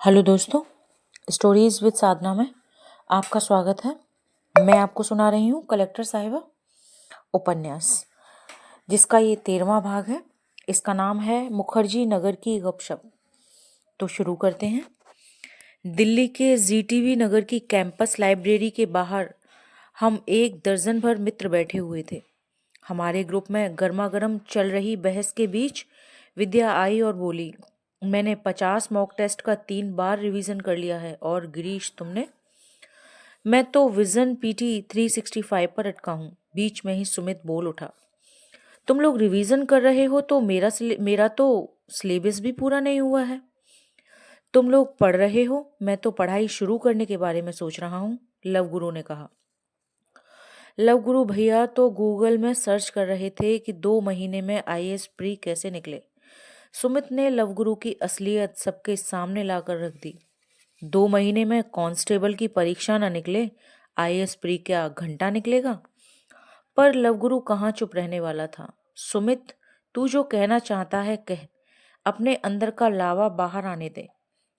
Hello दोस्तों, stories with साधना में आपका स्वागत है। मैं आपको सुना रही हूँ कलेक्टर साहिबा उपन्यास, जिसका ये 13वां भाग है। इसका नाम है मुखर्जी नगर की गपशप। तो शुरू करते हैं। दिल्ली के जीटीवी नगर की कैंपस लाइब्रेरी के बाहर हम एक दर्जन भर मित्र बैठे हुए थे। हमारे ग्रुप में गर्मा गर्म चल रही बहस के बीच विद्या आई और बोली, मैंने 50 मॉक टेस्ट का 3 बार रिवीजन कर लिया है। और गिरीश, तुमने? मैं तो विजन पीटी 365 पर अटका हूँ। बीच में ही सुमित बोल उठा, तुम लोग रिवीजन कर रहे हो तो मेरा तो सिलेबस भी पूरा नहीं हुआ है। तुम लोग पढ़ रहे हो, मैं तो पढ़ाई शुरू करने के बारे में सोच रहा हूँ, लव गुरु ने कहा। लव गुरु भैया तो गूगल में सर्च कर रहे थे कि 2 महीने में आईएएस प्री कैसे निकले। सुमित ने लव गुरु की असलियत सबके सामने लाकर रख दी। 2 महीने में कांस्टेबल की परीक्षा न निकले, आईएएस प्री क्या घंटा निकलेगा? पर लव गुरु कहाँ चुप रहने वाला था। सुमित, तू जो कहना चाहता है कह, अपने अंदर का लावा बाहर आने दे।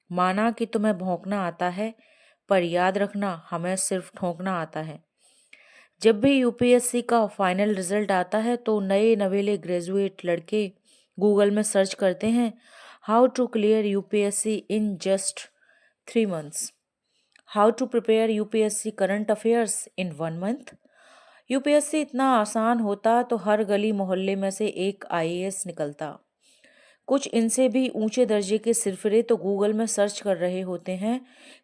माना कि तुम्हें भौंकना आता है, पर याद रखना हमें सिर्फ ठोंकना आता है। जब भी यूपीएससी का फाइनल रिजल्ट आता है तो नए नवेले ग्रेजुएट लड़के गूगल में सर्च करते हैं, how to clear UPSC in just 3 months, how to prepare UPSC current affairs in 1 month। UPSC इतना आसान होता तो हर गली मोहल्ले में से एक आईएएस निकलता। कुछ इनसे भी ऊंचे दर्जे के सिरफिरे तो गूगल में सर्च कर रहे होते हैं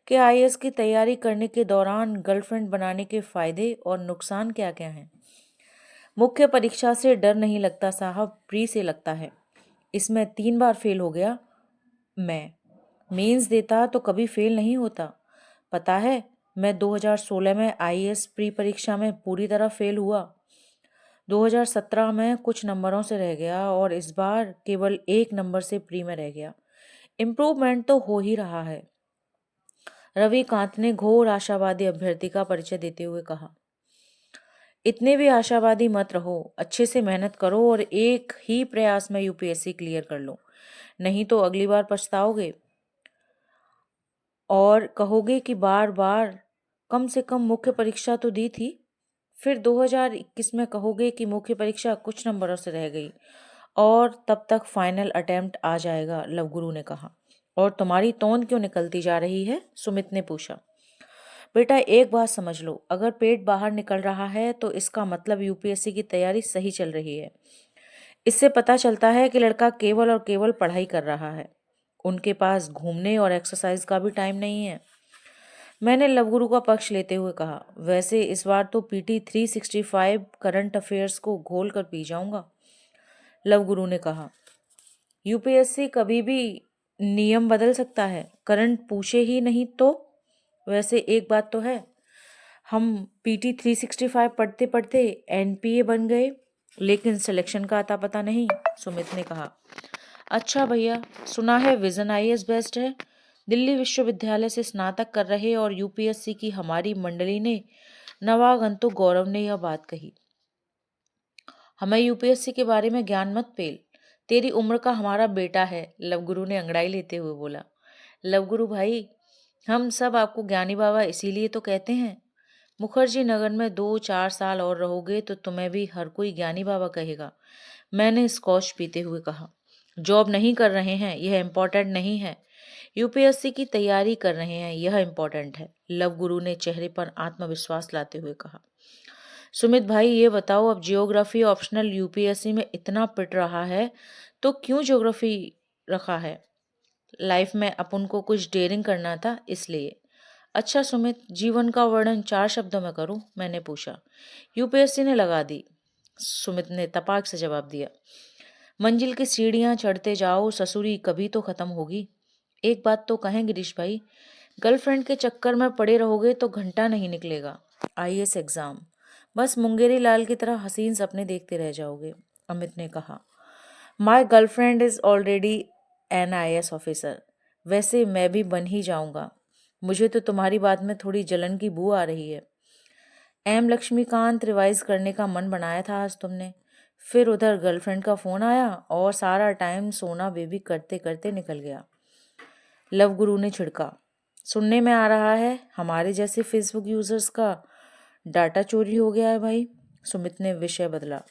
कि आईएएस की तैयारी करने के दौरान गर्लफ्रेंड बनाने के फायदे और नुकसान क्या क्या हैं। मुख्य परीक्षा से डर नहीं लगता साहब, प्री से लगता है। इसमें 3 बार फेल हो गया मैं। मेंस देता तो कभी फेल नहीं होता। पता है, मैं 2016 में आईएएस प्री परीक्षा में पूरी तरह फेल हुआ। 2017 में कुछ नंबरों से रह गया और इस बार केवल 1 नंबर से प्री में रह गया। इम्प्रूवमेंट तो हो ही रहा है। रविकांत ने घोर आशावादी अभ्यर्थी का परिचय देते हुए कहा। इतने भी आशावादी मत रहो, अच्छे से मेहनत करो और एक ही प्रयास में यूपीएससी क्लियर कर लो, नहीं तो अगली बार पछताओगे और कहोगे कि बार बार कम से कम मुख्य परीक्षा तो दी थी। फिर 2021 में कहोगे कि मुख्य परीक्षा कुछ नंबरों से रह गई और तब तक फाइनल अटेम्प्ट आ जाएगा, लवगुरु ने कहा। और तुम्हारी तोंद क्यों निकलती जा रही है? सुमित ने पूछा। बेटा, एक बात समझ लो, अगर पेट बाहर निकल रहा है तो इसका मतलब यूपीएससी की तैयारी सही चल रही है। इससे पता चलता है कि लड़का केवल और केवल पढ़ाई कर रहा है। उनके पास घूमने और एक्सरसाइज का भी टाइम नहीं है। मैंने लवगुरु का पक्ष लेते हुए कहा, वैसे इस बार तो पीटी 365 करंट अफेयर्स को घोल कर पी जाऊंगा। लवगुरु ने कहा, यूपीएससी कभी भी नियम बदल सकता है, करंट पूछे ही नहीं तो। वैसे एक बात तो है, हम पीटी 365 पढ़ते पढ़ते एनपीए बन गए, लेकिन सिलेक्शन का अता पता नहीं, सुमित ने कहा। अच्छा भैया, सुना है विजन आईएएस बेस्ट है। दिल्ली विश्वविद्यालय से स्नातक कर रहे और यूपीएससी की हमारी मंडली ने नवागंतुक गौरव ने यह बात कही। हमें यूपीएससी के बारे में ज्ञान मत पेल, तेरी उम्र का हमारा बेटा है, लवगुरु ने अंगड़ाई लेते हुए बोला। लवगुरु भाई, हम सब आपको ज्ञानी बाबा इसीलिए तो कहते हैं। मुखर्जी नगर में 2-4 साल और रहोगे तो तुम्हें भी हर कोई ज्ञानी बाबा कहेगा, मैंने स्कॉच पीते हुए कहा। जॉब नहीं कर रहे हैं, यह इम्पोर्टेंट नहीं है। यूपीएससी की तैयारी कर रहे हैं, यह इम्पोर्टेंट है, लवगुरु ने चेहरे पर आत्मविश्वास लाते हुए कहा। सुमित भाई, ये बताओ, अब जियोग्राफी ऑप्शनल यूपीएससी में इतना पिट रहा है तो क्यों ज्योग्राफी रखा है? लाइफ में अपन को कुछ डेयरिंग करना था, इसलिए। अच्छा सुमित, जीवन का वर्णन 4 शब्दों में करूं? मैंने पूछा। यूपीएससी ने लगा दी, सुमित ने तपाक से जवाब दिया। मंजिल की सीढ़ियां चढ़ते जाओ, ससुरी कभी तो खत्म होगी। एक बात तो कहें गिरीश भाई, गर्लफ्रेंड के चक्कर में पड़े रहोगे तो घंटा नहीं निकलेगा आईएएस एग्जाम, बस मुंगेरी लाल की तरह हसीन सपने देखते रह जाओगे, अमित ने कहा। My girlfriend is already an IAS officer. वैसे मैं भी बन ही जाऊंगा। मुझे तो तुम्हारी बात में थोड़ी जलन की बू आ रही है। एम लक्ष्मीकांत रिवाइज करने का मन बनाया था आज तुमने, फिर उधर गर्लफ्रेंड का फोन आया और सारा टाइम सोना बेबी करते करते निकल गया। लव गुरु ने छिड़का। सुनने में आ रहा है हमारे जैसे फेसबुक यूजर्स का डाटा चोरी हो गया है भाई। सुमित ने विषय बदला।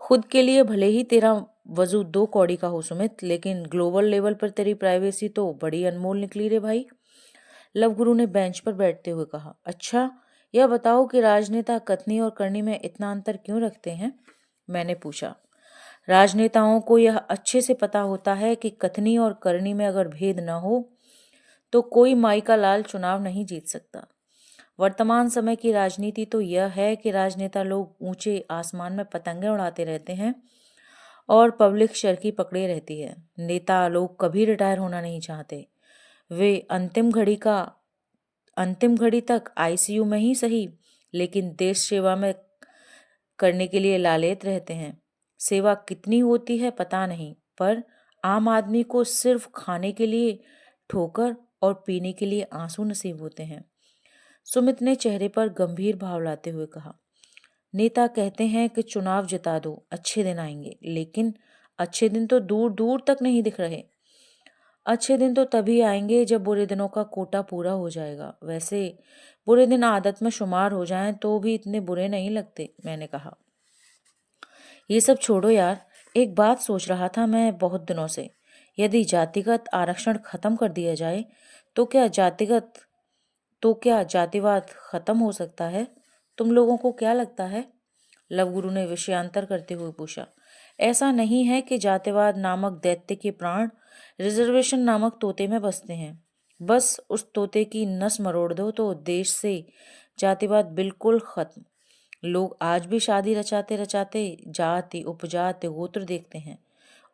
खुद के लिए भले ही तेरा वजू 2 कौड़ी का हो सुमित, लेकिन ग्लोबल लेवल पर तेरी प्राइवेसी तो बड़ी अनमोल निकली रे भाई। लव गुरु ने बेंच पर बैठते हुए कहा। अच्छा, यह बताओ कि राजनेता कथनी और करनी में इतना अंतर क्यों रखते हैं? मैंने पूछा। राजनेताओं को यह अच्छे से पता होता है कि कथनी और करनी में अगर भेद न हो तो कोई माई का लाल चुनाव नहीं जीत सकता। वर्तमान समय की राजनीति तो यह है कि राजनेता लोग ऊंचे आसमान में पतंगे उड़ाते रहते हैं और पब्लिक शर्की पकड़े रहती है। नेता लोग कभी रिटायर होना नहीं चाहते। वे अंतिम घड़ी तक आईसीयू में ही सही, लेकिन देश सेवा में करने के लिए लालेत रहते हैं। सेवा कितनी होती है पता नहीं, पर आम आदमी को सिर्फ खाने के लिए ठोकर और पीने के लिए आंसू नसीब होते हैं। सुमित ने चेहरे पर गंभीर भाव लाते हुए कहा। नेता कहते हैं कि चुनाव जिता दो, अच्छे दिन आएंगे, लेकिन अच्छे दिन तो दूर दूर तक नहीं दिख रहे। अच्छे दिन तो तभी आएंगे जब बुरे दिनों का कोटा पूरा हो जाएगा। वैसे बुरे दिन आदत में शुमार हो जाएं तो भी इतने बुरे नहीं लगते, मैंने कहा। ये सब छोड़ो यार, एक बात सोच रहा था मैं बहुत दिनों से। यदि जातिगत आरक्षण खत्म कर दिया जाए तो क्या जातिवाद खत्म हो सकता है? तुम लोगों को क्या लगता है? लवगुरु ने विषयांतर करते हुए पूछा। ऐसा नहीं है कि जातिवाद नामक दैत्य के प्राण रिजर्वेशन नामक तोते में बसते हैं। बस उस तोते की नस मरोड़ दो तो देश से जातिवाद बिल्कुल खत्म। लोग आज भी शादी रचाते रचाते जाति, उपजाति, गोत्र देखते हैं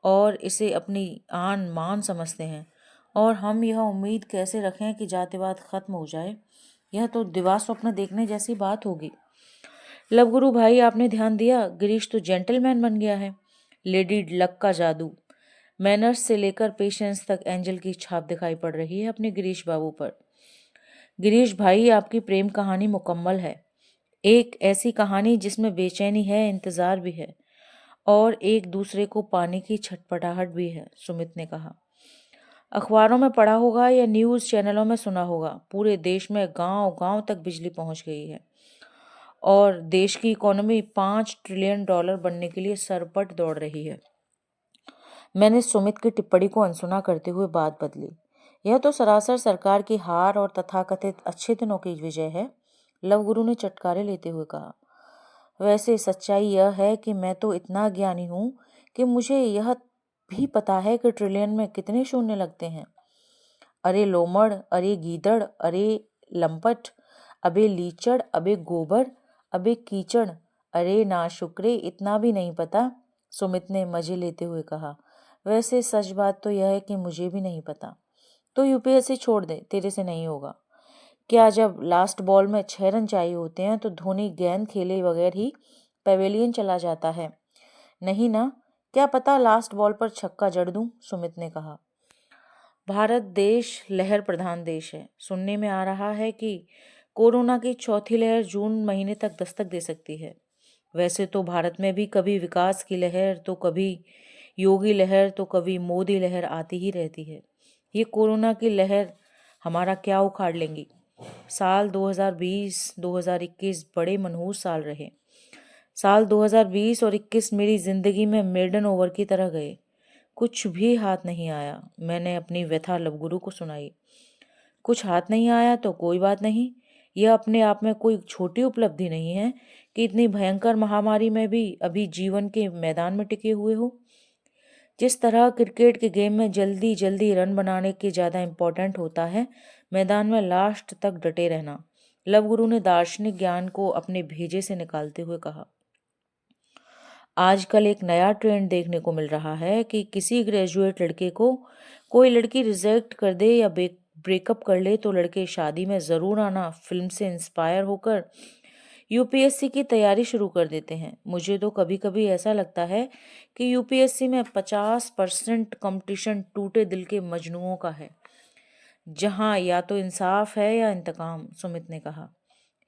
और इसे अपनी आन मान समझते हैं। और हम यह उम्मीद कैसे रखें कि जातिवाद खत्म हो जाए? यह तो दिवा स्वप्न देखने जैसी बात होगी। लवगुरु भाई, आपने ध्यान दिया, गिरीश तो जेंटलमैन बन गया है। लेडी लक का जादू, मैनर्स से लेकर पेशेंस तक एंजल की छाप दिखाई पड़ रही है अपने गिरीश बाबू पर। गिरीश भाई, आपकी प्रेम कहानी मुकम्मल है। एक ऐसी कहानी जिसमें बेचैनी है, इंतजार भी है और एक दूसरे को पाने की छटपटाहट भी है, सुमित ने कहा। अखबारों में पढ़ा होगा या न्यूज़ चैनलों में सुना होगा, पूरे देश में गांव गांव तक बिजली पहुंच गई है और देश की इकोनॉमी $5 ट्रिलियन बनने के लिए सरपट दौड़ रही है। मैंने सुमित की टिप्पणी को अनसुना करते हुए बात बदली। यह तो सरासर सरकार की हार और तथाकथित अच्छे दिनों की विजय है, लवगुरु ने चटकारे लेते हुए कहा। वैसे सच्चाई यह है कि मैं तो इतना ज्ञानी हूं कि मुझे यह भी पता है कि ट्रिलियन में कितने शून्य लगते हैं। अरे लोमड़, अरे गीदड़, अरे लंपट, अबे लीचड़, अबे गोबर, अबे कीचड़, अरे नाशुक्रे, इतना भी नहीं पता, सुमित ने मजे लेते हुए कहा। वैसे सच बात तो यह है कि मुझे भी नहीं पता। तो यूपीएससी छोड़ दे, तेरे से नहीं होगा। क्या जब लास्ट बॉल में 6 रन चाहिए होते हैं तो धोनी गेंद खेले बगैर ही पवेलियन चला जाता है? नहीं ना, क्या पता लास्ट बॉल पर छक्का जड़ दूं, सुमित ने कहा। भारत देश लहर प्रधान देश है। सुनने में आ रहा है कि कोरोना की चौथी लहर जून महीने तक दस्तक दे सकती है। वैसे तो भारत में भी कभी विकास की लहर तो कभी योगी लहर तो कभी मोदी लहर आती ही रहती है। ये कोरोना की लहर हमारा क्या उखाड़ लेंगी। साल 2020-2021 बड़े मनहूस साल रहे। साल 2020 और 21 मेरी जिंदगी में मेडन ओवर की तरह गए। कुछ भी हाथ नहीं आया। मैंने अपनी व्यथा लवगुरु को सुनाई। कुछ हाथ नहीं आया तो कोई बात नहीं, यह अपने आप में कोई छोटी उपलब्धि नहीं है कि इतनी भयंकर महामारी में भी अभी जीवन के मैदान में टिके हुए हो। जिस तरह क्रिकेट के गेम में जल्दी जल्दी रन बनाने के ज़्यादा इम्पोर्टेंट होता है मैदान में लास्ट तक डटे रहना, लवगुरु ने दार्शनिक ज्ञान को अपने भेजे से निकालते हुए कहा। आजकल एक नया ट्रेंड देखने को मिल रहा है कि किसी ग्रेजुएट लड़के को कोई लड़की रिजेक्ट कर दे या ब्रेकअप कर ले तो लड़के शादी में ज़रूर आना फिल्म से इंस्पायर होकर यूपीएससी की तैयारी शुरू कर देते हैं। मुझे तो कभी कभी ऐसा लगता है कि यूपीएससी में 50% कंपटीशन टूटे दिल के मजनुओं का है, जहां या तो इंसाफ है या इंतकाम, सुमित ने कहा।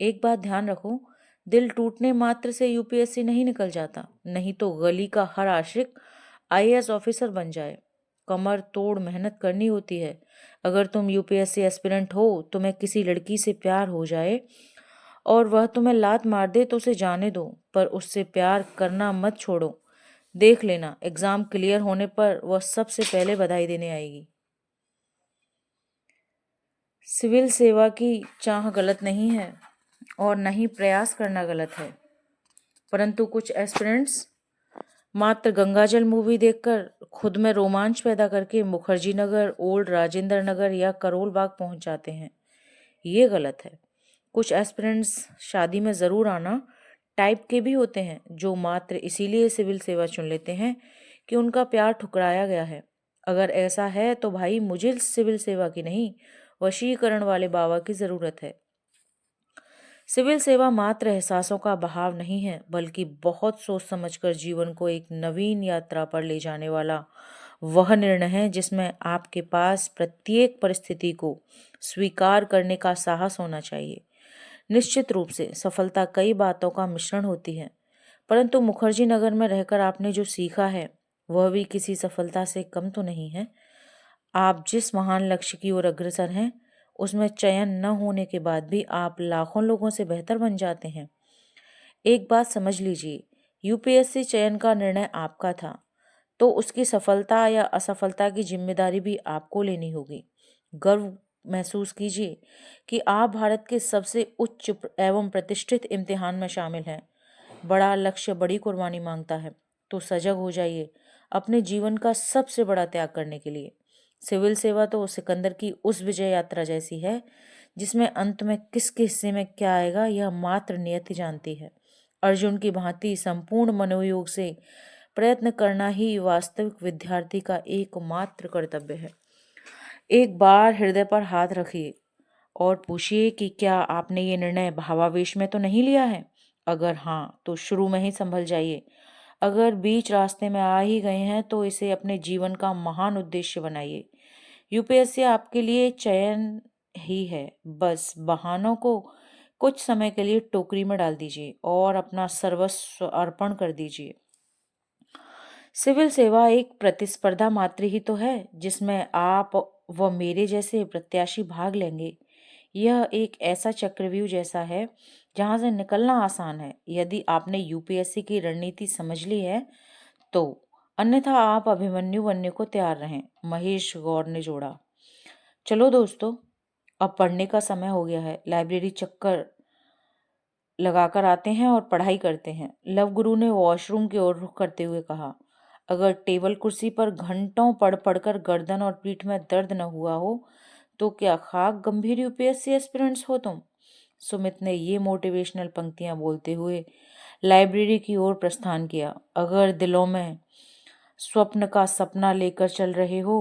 एक बात ध्यान रखो, दिल टूटने मात्र से यूपीएससी नहीं निकल जाता, नहीं तो गली का हर आशिक आईएएस ऑफिसर बन जाए। कमर तोड़ मेहनत करनी होती है। अगर तुम यूपीएससी एस्पिरेंट हो, तुम्हें किसी लड़की से प्यार हो जाए और वह तुम्हें लात मार दे तो उसे जाने दो, पर उससे प्यार करना मत छोड़ो। देख लेना, एग्जाम क्लियर होने पर वह सबसे पहले बधाई देने आएगी। सिविल सेवा की चाह गलत नहीं है और न ही प्रयास करना गलत है, परंतु कुछ एस्पिरेंट्स मात्र गंगाजल मूवी देखकर खुद में रोमांच पैदा करके मुखर्जी नगर, ओल्ड राजेंद्र नगर या करोल बाग पहुंच जाते हैं। ये गलत है। कुछ एस्पिरेंट्स शादी में ज़रूर आना टाइप के भी होते हैं, जो मात्र इसीलिए सिविल सेवा चुन लेते हैं कि उनका प्यार ठुकराया गया है। अगर ऐसा है तो भाई मुझे सिविल सेवा की नहीं, वशीकरण वाले बाबा की ज़रूरत है। सिविल सेवा मात्र एहसासों का बहाव नहीं है, बल्कि बहुत सोच समझकर जीवन को एक नवीन यात्रा पर ले जाने वाला वह निर्णय है जिसमें आपके पास प्रत्येक परिस्थिति को स्वीकार करने का साहस होना चाहिए। निश्चित रूप से सफलता कई बातों का मिश्रण होती है, परंतु मुखर्जी नगर में रहकर आपने जो सीखा है वह भी किसी सफलता से कम तो नहीं है। आप जिस महान लक्ष्य की ओर अग्रसर हैं, उसमें चयन न होने के बाद भी आप लाखों लोगों से बेहतर बन जाते हैं। एक बात समझ लीजिए, यूपीएससी चयन का निर्णय आपका था, तो उसकी सफलता या असफलता की जिम्मेदारी भी आपको लेनी होगी। गर्व महसूस कीजिए कि आप भारत के सबसे उच्च एवं प्रतिष्ठित इम्तिहान में शामिल हैं। बड़ा लक्ष्य बड़ी कुर्बानी मांगता है, तो सजग हो जाइए अपने जीवन का सबसे बड़ा त्याग करने के लिए। सिविल सेवा तो सिकंदर की उस विजय यात्रा जैसी है जिसमें अंत में किसके हिस्से में क्या आएगा यह मात्र नियति जानती है। अर्जुन की भांति संपूर्ण मनोयोग से प्रयत्न करना ही वास्तविक विद्यार्थी का एकमात्र कर्तव्य है। एक बार हृदय पर हाथ रखिए और पूछिए कि क्या आपने ये निर्णय भावावेश में तो नहीं लिया है। अगर हाँ, तो शुरू में ही संभल जाइए। अगर बीच रास्ते में आ ही गए हैं तो इसे अपने जीवन का महान उद्देश्य बनाइए। यूपीएससी आपके लिए चयन ही है, बस बहानों को कुछ समय के लिए टोकरी में डाल दीजिए और अपना सर्वस्व अर्पण कर दीजिए। सिविल सेवा एक प्रतिस्पर्धा मात्र ही तो है जिसमें आप व मेरे जैसे प्रत्याशी भाग लेंगे। यह एक ऐसा चक्रव्यूह जैसा है जहां से निकलना आसान है यदि आपने यूपीएससी की रणनीति समझ ली है तो, अन्यथा आप अभिमन्यु बनने को तैयार रहें। महेश गौर ने जोड़ा। चलो दोस्तों, अब पढ़ने का समय हो गया है। लाइब्रेरी चक्कर लगाकर आते हैं और पढ़ाई करते हैं। लव गुरु ने वॉशरूम की ओर रुख करते हुए कहा। अगर टेबल कुर्सी पर घंटों पढ़ पढ़कर गर्दन और पीठ में दर्द न हुआ हो तो क्या खाक गंभीर यूपीएससी एस्पिरेंट्स हो तुम। सुमित ने ये मोटिवेशनल पंक्तियां बोलते हुए लाइब्रेरी की ओर प्रस्थान किया। अगर दिलों में स्वप्न का सपना लेकर चल रहे हो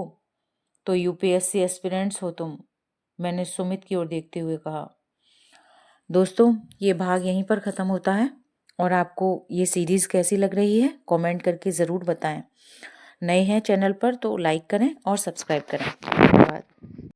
तो यूपीएससी एस्पिरेंट्स हो तुम, मैंने सुमित की ओर देखते हुए कहा। दोस्तों, ये भाग यहीं पर ख़त्म होता है और आपको ये सीरीज़ कैसी लग रही है कमेंट करके ज़रूर बताएं। नए हैं चैनल पर तो लाइक करें और सब्सक्राइब करें। धन्यवाद।